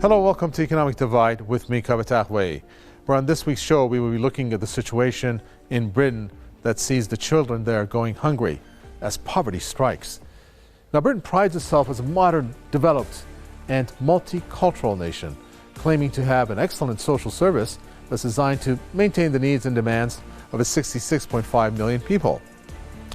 Hello, welcome to Economic Divide with me, Kabatahwe. Where on this week's show, we will be looking at the situation in Britain that sees the children there going hungry as poverty strikes. Now, Britain prides itself as a modern, developed, and multicultural nation, claiming to have an excellent social service that's designed to maintain the needs and demands of its 66.5 million people.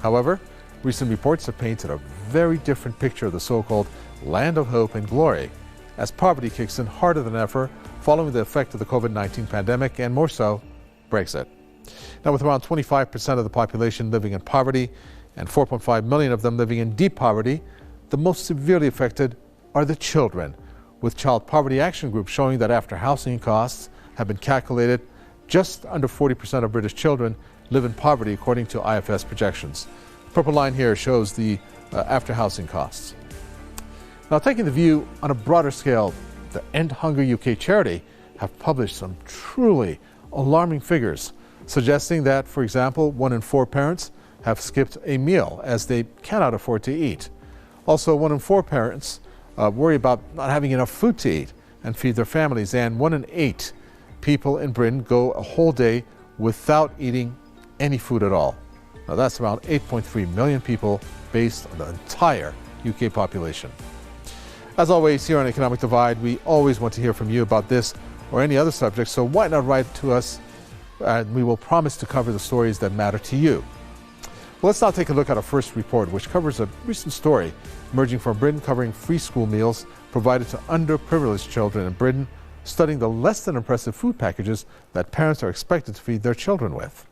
However, recent reports have painted a very different picture of the so-called land of hope and glory, as poverty kicks in harder than ever following the effect of the COVID-19 pandemic and, more so, Brexit. Now, with around 25% of the population living in poverty and 4.5 million of them living in deep poverty, the most severely affected are the children, with Child Poverty Action Group showing that after housing costs have been calculated, just under 40% of British children live in poverty according to IFS projections. The purple line here shows the after housing costs. Now, taking the view on a broader scale, the End Hunger UK charity have published some truly alarming figures, suggesting that, for example, 1 in 4 parents have skipped a meal as they cannot afford to eat. Also, 1 in 4 parents worry about not having enough food to eat and feed their families, and 1 in 8 people in Britain go a whole day without eating any food at all. Now, that's around 8.3 million people based on the entire UK population. As always, here on Economic Divide, we always want to hear from you about this or any other subject, so why not write to us, and we will promise to cover the stories that matter to you. Well, let's now take a look at our first report, which covers a recent story emerging from Britain covering free school meals provided to underprivileged children in Britain, studying the less than impressive food packages that parents are expected to feed their children with.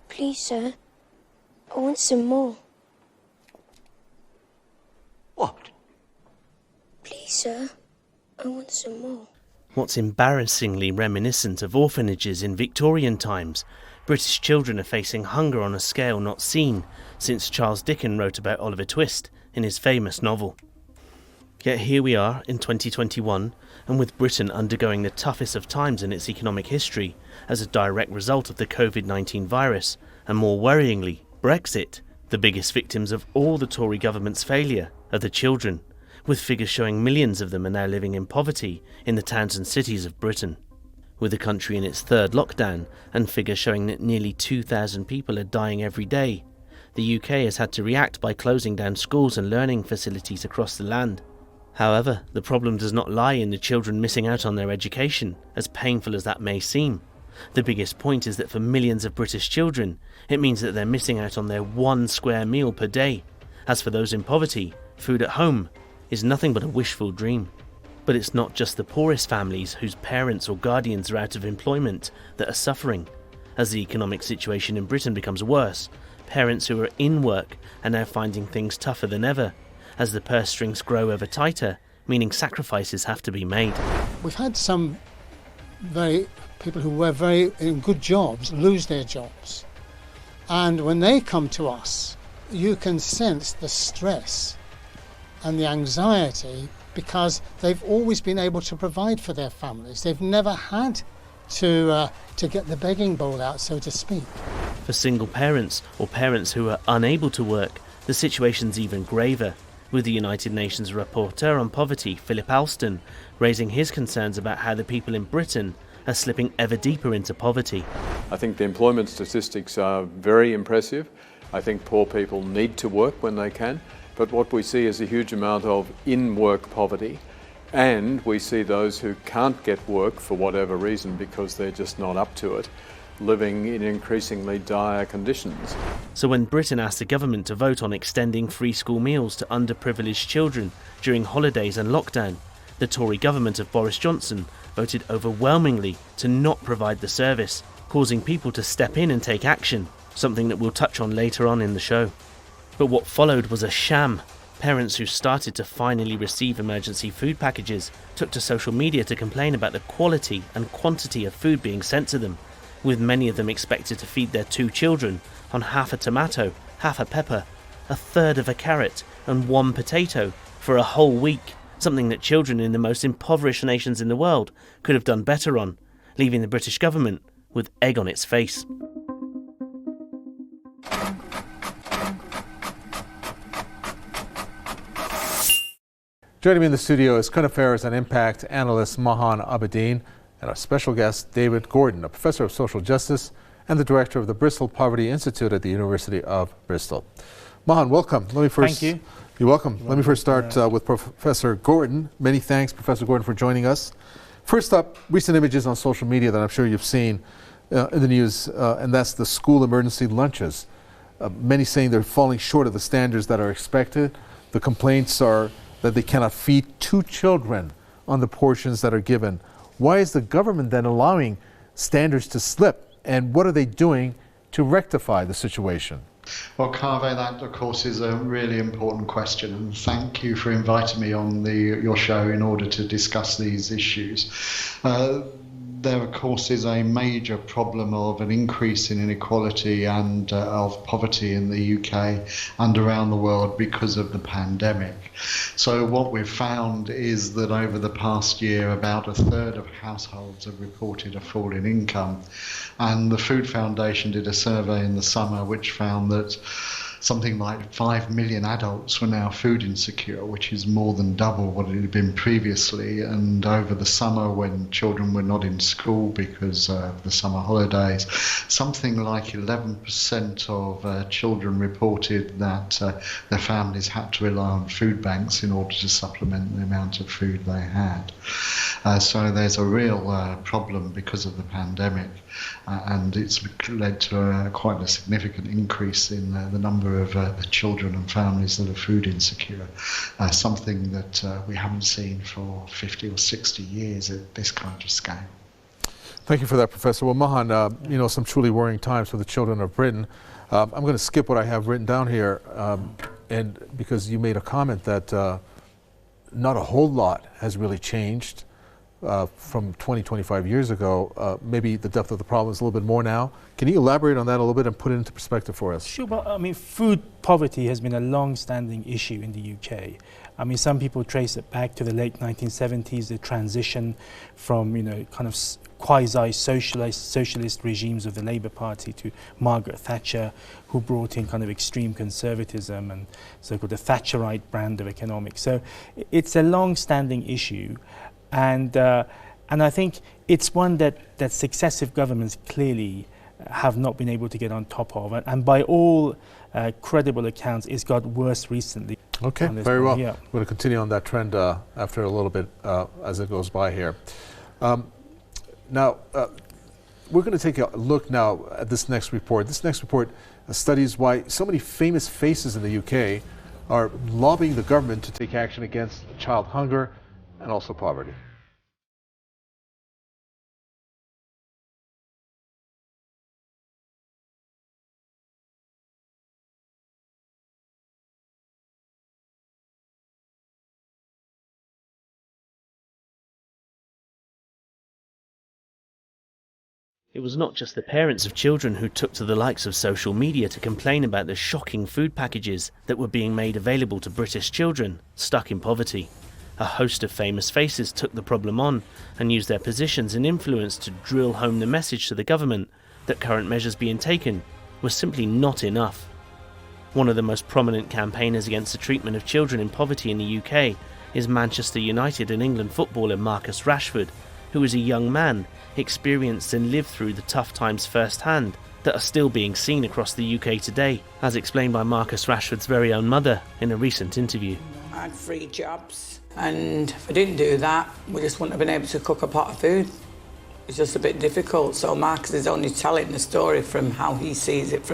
Please, sir, I want some more. What? Please, sir, I want some more. What's embarrassingly reminiscent of orphanages in Victorian times, British children are facing hunger on a scale not seen since Charles Dickens wrote about Oliver Twist in his famous novel. Yet here we are in 2021, and with Britain undergoing the toughest of times in its economic history as a direct result of the COVID-19 virus, and more worryingly, Brexit, the biggest victims of all the Tory government's failure are the children, with figures showing millions of them are now living in poverty in the towns and cities of Britain. With the country in its third lockdown and figures showing that nearly 2,000 people are dying every day, the UK has had to react by closing down schools and learning facilities across the land. However, the problem does not lie in the children missing out on their education, as painful as that may seem. The biggest point is that for millions of British children, it means that they're missing out on their 1 square meal per day. As for those in poverty, food at home is nothing but a wishful dream. But it's not just the poorest families whose parents or guardians are out of employment that are suffering. As the economic situation in Britain becomes worse, parents who are in work are now finding things tougher than ever, as the purse strings grow ever tighter, meaning sacrifices have to be made. We've had some people who were very in good jobs lose their jobs. And when they come to us, you can sense the stress and the anxiety because they've always been able to provide for their families. They've never had to get the begging bowl out, so to speak. For single parents or parents who are unable to work, the situation's even graver, with the United Nations Rapporteur on Poverty, Philip Alston, raising his concerns about how the people in Britain are slipping ever deeper into poverty. I think the employment statistics are very impressive. I think poor people need to work when they can, but what we see is a huge amount of in-work poverty, and we see those who can't get work for whatever reason because they're just not up to it, living in increasingly dire conditions. So when Britain asked the government to vote on extending free school meals to underprivileged children during holidays and lockdown, the Tory government of Boris Johnson voted overwhelmingly to not provide the service, causing people to step in and take action, something that we'll touch on later on in the show. But what followed was a sham. Parents who started to finally receive emergency food packages took to social media to complain about the quality and quantity of food being sent to them, with many of them expected to feed their 2 children on half a tomato, half a pepper, a third of a carrot and 1 potato for a whole week, something that children in the most impoverished nations in the world could have done better on, leaving the British government with egg on its face. Joining me in the studio is current affairs and impact analyst Mahan Abedin and our special guest David Gordon, a professor of social justice and the director of the Bristol Poverty Institute at the University of Bristol. Mahan, welcome. Thank you. You're welcome. Let me first start with Professor Gordon. Many thanks, Professor Gordon, for joining us. First up, recent images on social media that I'm sure you've seen in the news, and that's the school emergency lunches. Many saying they're falling short of the standards that are expected. The complaints are that they cannot feed 2 children on the portions that are given. Why is the government then allowing standards to slip? And what are they doing to rectify the situation? Well, Kaveh, that of course is a really important question, and thank you for inviting me on your show in order to discuss these issues. There, of course, is a major problem of an increase in inequality and of poverty in the UK and around the world because of the pandemic. So what we've found is that over the past year, about a third of households have reported a fall in income. And the Food Foundation did a survey in the summer which found that something like 5 million adults were now food insecure, which is more than double what it had been previously. And over the summer, when children were not in school because of the summer holidays, something like 11% of children reported that their families had to rely on food banks in order to supplement the amount of food they had. So there's a real problem because of the pandemic, and it's led to quite a significant increase in the number of the children and families that are food insecure, something that we haven't seen for 50 or 60 years at this kind of scale. Thank you for that, Professor. Well, Mahan, some truly worrying times for the children of Britain. I'm going to skip what I have written down here, and because you made a comment that not a whole lot has really changed from 20, 25 years ago. Maybe the depth of the problem is a little bit more now. Can you elaborate on that a little bit and put it into perspective for us? Sure, but I mean, food poverty has been a long-standing issue in the UK. I mean, some people trace it back to the late 1970s, the transition from, kind of quasi-socialist regimes of the Labour Party to Margaret Thatcher, who brought in kind of extreme conservatism and so-called the Thatcherite brand of economics. So it's a long-standing issue. And I think it's one that successive governments clearly have not been able to get on top of. And by all credible accounts, it's got worse recently. Okay, very well. Yeah. We're going to continue on that trend after a little bit as it goes by here. Now, we're going to take a look now at this next report. This next report studies why so many famous faces in the UK are lobbying the government to take action against child hunger and also poverty. It was not just the parents of children who took to the likes of social media to complain about the shocking food packages that were being made available to British children stuck in poverty. A host of famous faces took the problem on and used their positions and influence to drill home the message to the government that current measures being taken were simply not enough. One of the most prominent campaigners against the treatment of children in poverty in the UK is Manchester United and England footballer Marcus Rashford, who as a young man experienced and lived through the tough times firsthand that are still being seen across the UK today, as explained by Marcus Rashford's very own mother in a recent interview. I had 3 jobs, and if I didn't do that, we just wouldn't have been able to cook a pot of food. It's just a bit difficult, so Marcus is only telling the story from how he sees it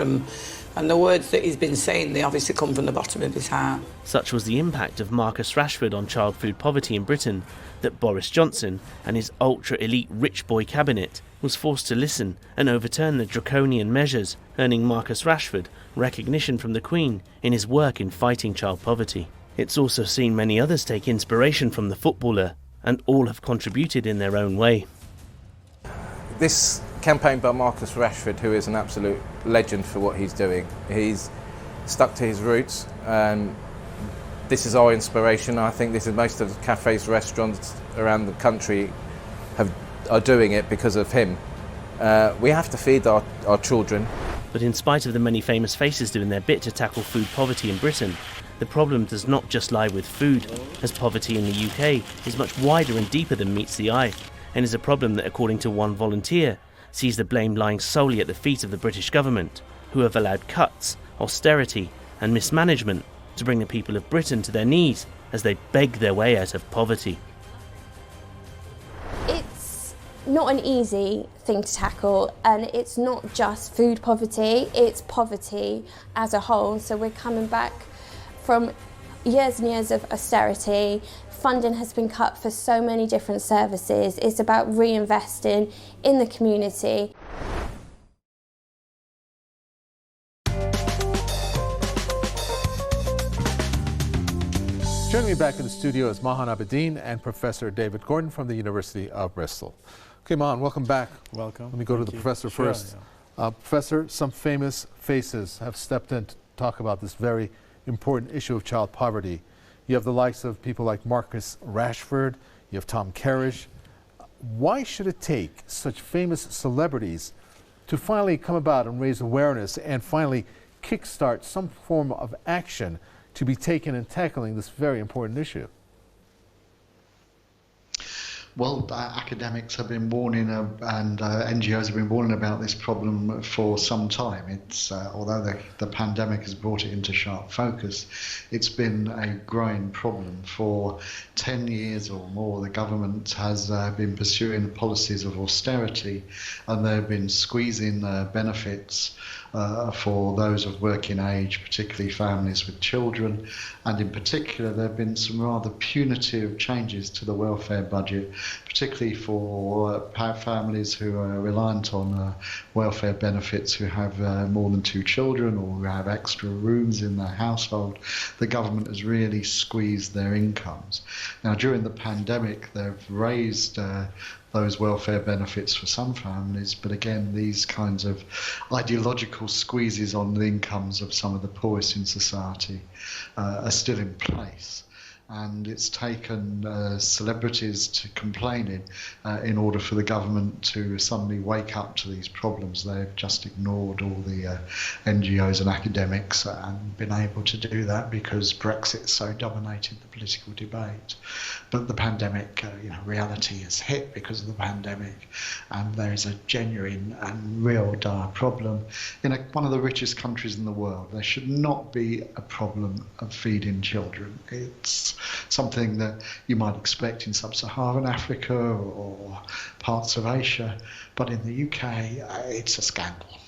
and the words that he's been saying, they obviously come from the bottom of his heart. Such was the impact of Marcus Rashford on child food poverty in Britain that Boris Johnson and his ultra-elite rich boy cabinet was forced to listen and overturn the draconian measures, earning Marcus Rashford recognition from the Queen in his work in fighting child poverty. It's also seen many others take inspiration from the footballer, and all have contributed in their own way. This campaign by Marcus Rashford, who is an absolute legend for what he's doing, he's stuck to his roots, and this is our inspiration. I think this is most of the cafes, restaurants around the country are doing it because of him. We have to feed our children, But in spite of the many famous faces doing their bit to tackle food poverty in Britain, the problem does not just lie with food, as poverty in the UK is much wider and deeper than meets the eye, and is a problem that, according to one volunteer, sees the blame lying solely at the feet of the British government, who have allowed cuts, austerity and mismanagement to bring the people of Britain to their knees as they beg their way out of poverty. It's not an easy thing to tackle, and it's not just food poverty, it's poverty as a whole. So we're coming back from years and years of austerity. Funding has been cut for so many different services. It's about reinvesting in the community. Joining me back in the studio is Mahan Abedin and Professor David Gordon from the University of Bristol. Okay, Mahan, welcome back. Welcome. Let me go to the professor first. Yeah. Professor, some famous faces have stepped in to talk about this very important issue of child poverty. You have the likes of people like Marcus Rashford, you have Tom Kerridge. Why should it take such famous celebrities to finally come about and raise awareness and finally kickstart some form of action to be taken in tackling this very important issue? Well, academics have been warning and NGOs have been warning about this problem for some time. It's although the pandemic has brought it into sharp focus, it's been a growing problem. For 10 years or more, the government has been pursuing policies of austerity, and they've been squeezing benefits for those of working age, particularly families with children, and in particular there have been some rather punitive changes to the welfare budget, particularly for families who are reliant on welfare benefits, who have more than 2 children or who have extra rooms in their household. The government has really squeezed their incomes. Now, during the pandemic, they've raised those welfare benefits for some families, but again, these kinds of ideological squeezes on the incomes of some of the poorest in society are still in place. And it's taken celebrities to complaining in order for the government to suddenly wake up to these problems. They've just ignored all the NGOs and academics and been able to do that because Brexit so dominated the political debate. But the pandemic, reality has hit because of the pandemic, and there is a genuine and real dire problem in one of the richest countries in the world. There should not be a problem of feeding children. It's something that you might expect in sub-Saharan Africa or parts of Asia, but in the UK, it's a scandal.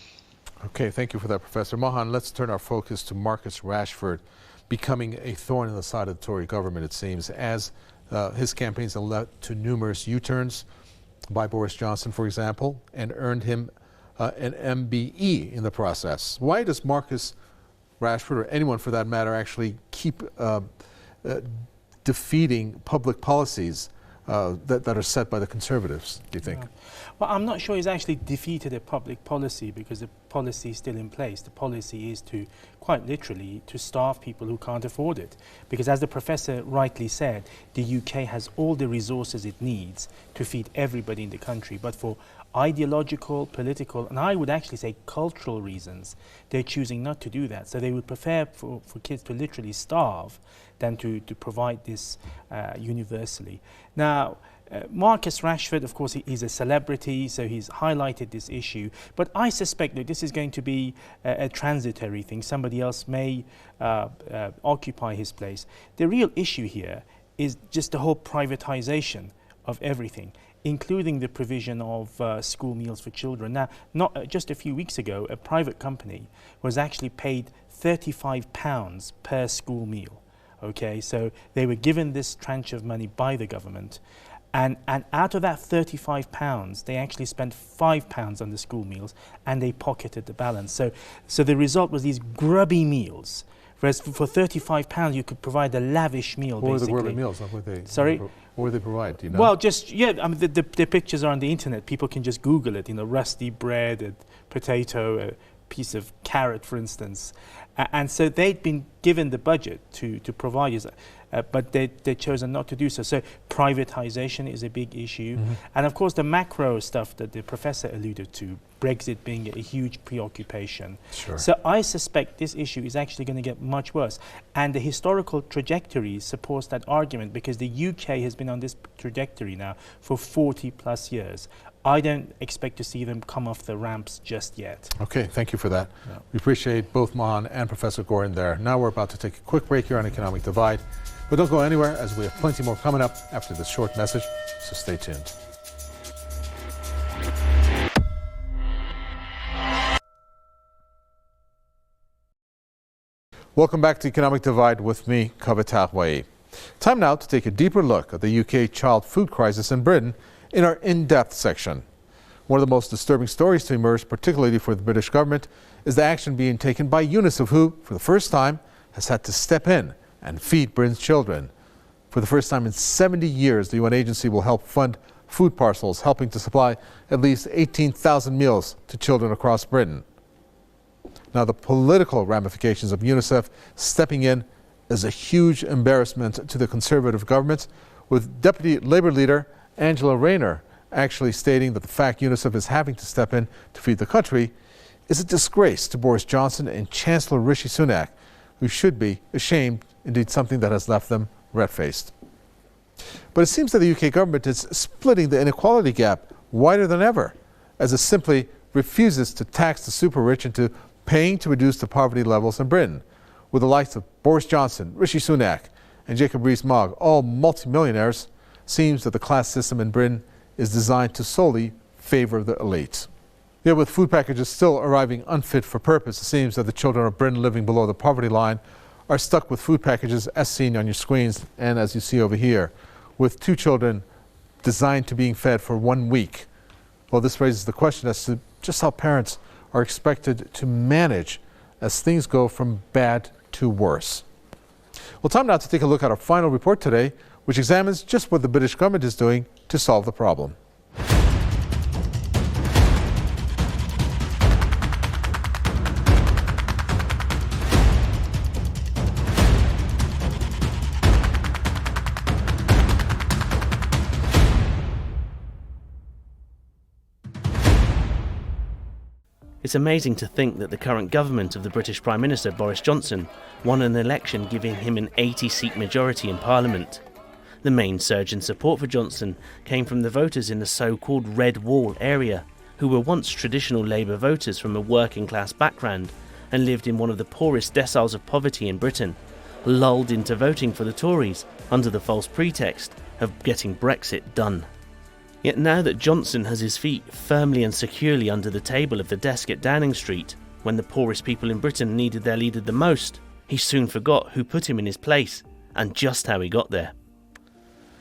Okay, thank you for that, Professor. Mahan, let's turn our focus to Marcus Rashford becoming a thorn in the side of the Tory government, it seems, as his campaigns have led to numerous U-turns by Boris Johnson, for example, and earned him an MBE in the process. Why does Marcus Rashford, or anyone for that matter, actually keep defeating public policies that are set by the Conservatives, do you think? Yeah. Well, I'm not sure he's actually defeated a public policy, because the policy is still in place. The policy is to, quite literally, to starve people who can't afford it. Because as the professor rightly said, the UK has all the resources it needs to feed everybody in the country. But for ideological, political, and I would actually say cultural reasons, they're choosing not to do that. So they would prefer for kids to literally starve than to provide this universally. Now, Marcus Rashford, of course, he's a celebrity, so he's highlighted this issue. But I suspect that this is going to be a transitory thing. Somebody else may occupy his place. The real issue here is just the whole privatization of everything, including the provision of school meals for children. Now, not just a few weeks ago, a private company was actually paid £35 per school meal. Okay, so they were given this tranche of money by the government. And out of that £35, they actually spent £5 on the school meals, and they pocketed the balance. So the result was these grubby meals. Whereas for £35, you could provide a lavish meal, what basically. What were the grubby meals? What would they, Sorry? What would they provide, do you know? Well, just, yeah, I mean, the pictures are on the internet. People can just Google it, rusty bread, a potato, a piece of carrot, for instance. And so they'd been given the budget to provide us, but they've chosen not to do so. So privatization is a big issue. And of course the macro stuff that the professor alluded to, Brexit being a huge preoccupation. Sure. So I suspect this issue is actually going to get much worse. And the historical trajectory supports that argument, because the UK has been on this trajectory now for 40 plus years. I don't expect to see them come off the ramps just yet. Okay, thank you for that. Yeah. We appreciate both Mahan and Professor Gordon there. Now we're about to take a quick break here on Economic Divide. But don't go anywhere, as we have plenty more coming up after this short message, so stay tuned. Welcome back to Economic Divide with me, Kavitah Wai. Time now to take a deeper look at the UK child food crisis in Britain in our in-depth section. One of the most disturbing stories to emerge, particularly for the British government, is the action being taken by UNICEF, who, for the first time, has had to step in and feed Britain's children. For the first time in 70 years, the UN agency will help fund food parcels, helping to supply at least 18,000 meals to children across Britain. Now, the political ramifications of UNICEF stepping in is a huge embarrassment to the Conservative government, with Deputy Labour leader Angela Rayner actually stating that the fact UNICEF is having to step in to feed the country is a disgrace to Boris Johnson and Chancellor Rishi Sunak, who should be ashamed, indeed something that has left them red-faced. But it seems that the UK government is splitting the inequality gap wider than ever, as it simply refuses to tax the super rich into paying to reduce the poverty levels in Britain, with the likes of Boris Johnson, Rishi Sunak, and Jacob Rees-Mogg, all multimillionaires. Seems that the class system in Britain is designed to solely favour the elites. Yet with food packages still arriving unfit for purpose, it seems that the children of Britain living below the poverty line are stuck with food packages as seen on your screens and as you see over here, with 2 children designed to being fed for 1 week. Well, this raises the question as to just how parents are expected to manage as things go from bad to worse. Well, time now to take a look at our final report today, which examines just what the British government is doing to solve the problem. It's amazing to think that the current government of the British Prime Minister Boris Johnson won an election giving him an 80-seat majority in Parliament. The main surge in support for Johnson came from the voters in the so-called Red Wall area, who were once traditional Labour voters from a working-class background and lived in one of the poorest deciles of poverty in Britain, lulled into voting for the Tories under the false pretext of getting Brexit done. Yet now that Johnson has his feet firmly and securely under the table of the desk at Downing Street, when the poorest people in Britain needed their leader the most, he soon forgot who put him in his place and just how he got there.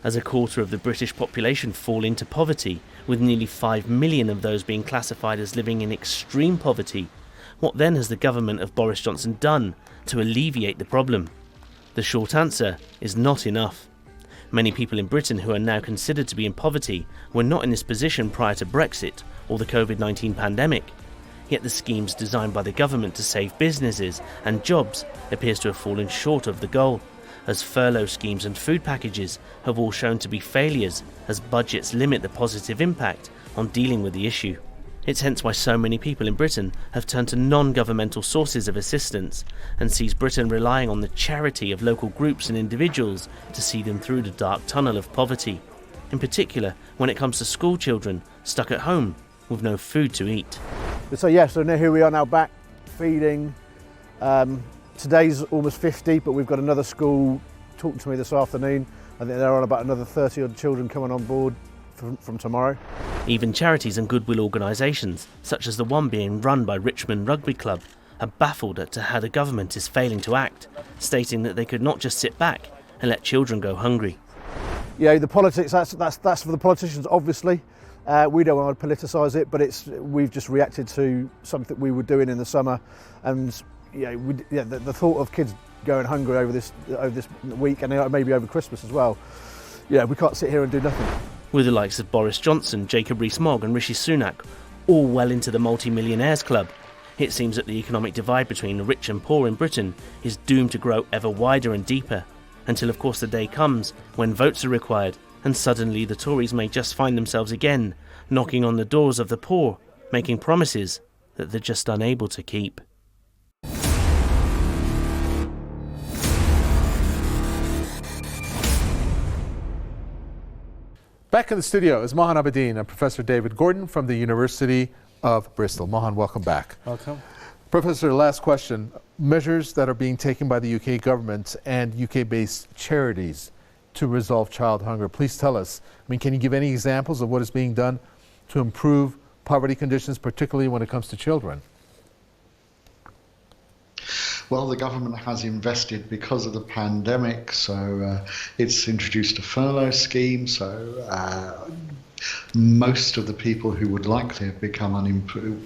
As a quarter of the British population fall into poverty, with nearly 5 million of those being classified as living in extreme poverty, what then has the government of Boris Johnson done to alleviate the problem? The short answer is not enough. Many people in Britain who are now considered to be in poverty were not in this position prior to Brexit or the COVID-19 pandemic. Yet the schemes designed by the government to save businesses and jobs appears to have fallen short of the goal, as furlough schemes and food packages have all shown to be failures as budgets limit the positive impact on dealing with the issue. It's hence why so many people in Britain have turned to non-governmental sources of assistance and sees Britain relying on the charity of local groups and individuals to see them through the dark tunnel of poverty, in particular when it comes to school children stuck at home with no food to eat. So now here we are now back feeding. Today's almost 50, but we've got another school talking to me this afternoon. I think they're on about another 30 odd children coming on board from tomorrow. Even charities and goodwill organisations, such as the one being run by Richmond Rugby Club, are baffled as to how the government is failing to act, stating that they could not just sit back and let children go hungry. Yeah, the politics, that's for the politicians, obviously. We don't want to politicise it, but we've just reacted to something we were doing in the summer, and the thought of kids going hungry over this week and maybe over Christmas as well. Yeah, we can't sit here and do nothing. With the likes of Boris Johnson, Jacob Rees-Mogg and Rishi Sunak all well into the multi-millionaires club, It seems that the economic divide between the rich and poor in Britain is doomed to grow ever wider and deeper, until of course the day comes when votes are required and suddenly the Tories may just find themselves again knocking on the doors of the poor, making promises that they're just unable to keep. Back in the studio is Mohan Abedin and Professor David Gordon from the University of Bristol. Mohan, welcome back. Welcome. Professor, last question. Measures that are being taken by the UK government and UK-based charities to resolve child hunger. Please tell us, can you give any examples of what is being done to improve poverty conditions, particularly when it comes to children? Well, the government has invested because of the pandemic, so it's introduced a furlough scheme, so most of the people who would likely have become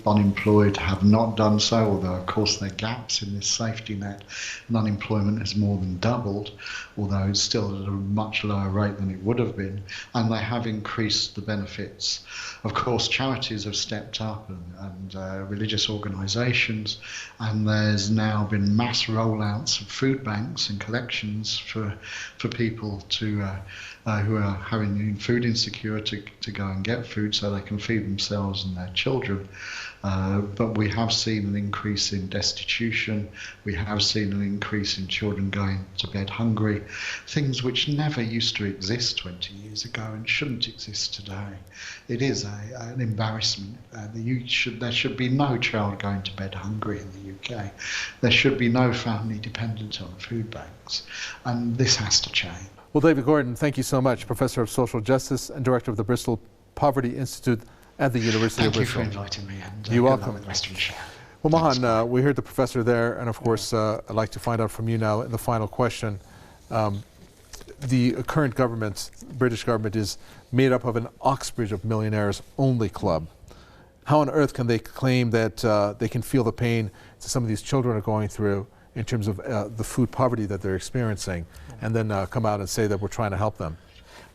unemployed have not done so, although of course there are gaps in this safety net, and unemployment has more than doubled, although it's still at a much lower rate than it would have been, and they have increased the benefits. Of course, charities have stepped up and religious organisations, and there's now been mass rollouts of food banks and collections for people to who are having food insecurity to go and get food so they can feed themselves and their children. But we have seen an increase in destitution, we have seen an increase in children going to bed hungry, things which never used to exist 20 years ago and shouldn't exist today. It is an embarrassment. There should be no child going to bed hungry in the UK. There should be no family dependent on food banks, and this has to change. Well, David Gordon, thank you so much, Professor of Social Justice and Director of the Bristol Poverty Institute at the University of Bristol. Thank you for inviting me, and you're welcome. With the rest of the show. Well, Mohan, we heard the professor there, and of course, I'd like to find out from you now in the final question. The current government, British government, is made up of an Oxbridge of millionaires only club. How on earth can they claim that they can feel the pain that some of these children are going through in terms of the food poverty that they're experiencing, and then come out and say that we're trying to help them?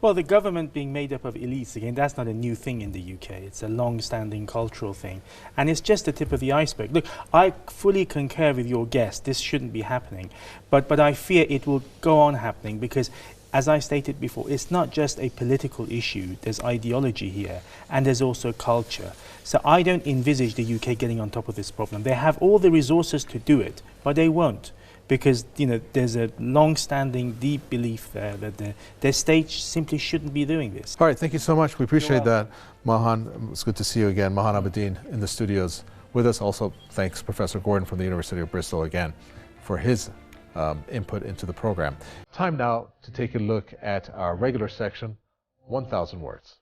Well, the government being made up of elites, again, that's not a new thing in the UK. It's a long-standing cultural thing. And it's just the tip of the iceberg. Look, I fully concur with your guest. This shouldn't be happening. But I fear it will go on happening because, as I stated before, it's not just a political issue. There's ideology here, and there's also culture. So I don't envisage the UK getting on top of this problem. They have all the resources to do it, but they won't, because there's a long-standing, deep belief there that the state simply shouldn't be doing this. All right, thank you so much. We appreciate that, Mohan. It's good to see you again. Mohan Abedin in the studios with us. Also, thanks Professor Gordon from the University of Bristol again for his input into the program. Time now to take a look at our regular section, 1,000 Words.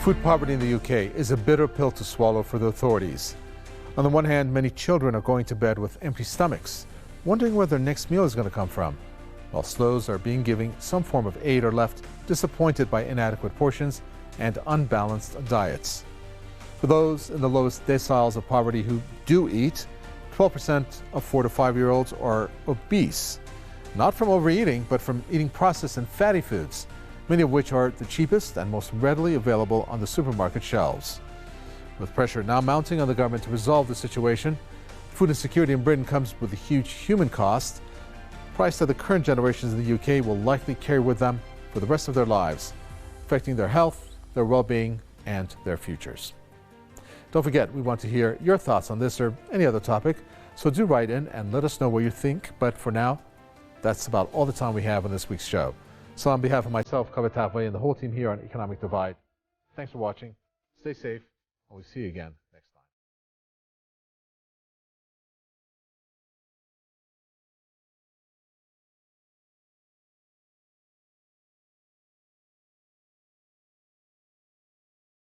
Food poverty in the UK is a bitter pill to swallow for the authorities. On the one hand, many children are going to bed with empty stomachs, wondering where their next meal is going to come from, while those are being given some form of aid are left disappointed by inadequate portions and unbalanced diets. For those in the lowest deciles of poverty who do eat, 12% of 4 to 5-year-olds are obese, not from overeating, but from eating processed and fatty foods, many of which are the cheapest and most readily available on the supermarket shelves. With pressure now mounting on the government to resolve the situation, food insecurity in Britain comes with a huge human cost, a price that the current generations in the UK will likely carry with them for the rest of their lives, affecting their health, their well-being, and their futures. Don't forget, we want to hear your thoughts on this or any other topic, so do write in and let us know what you think. But for now, that's about all the time we have on this week's show. So on behalf of myself, Kavatavwe, and the whole team here on Economic Divide, thanks for watching, stay safe, and we'll see you again.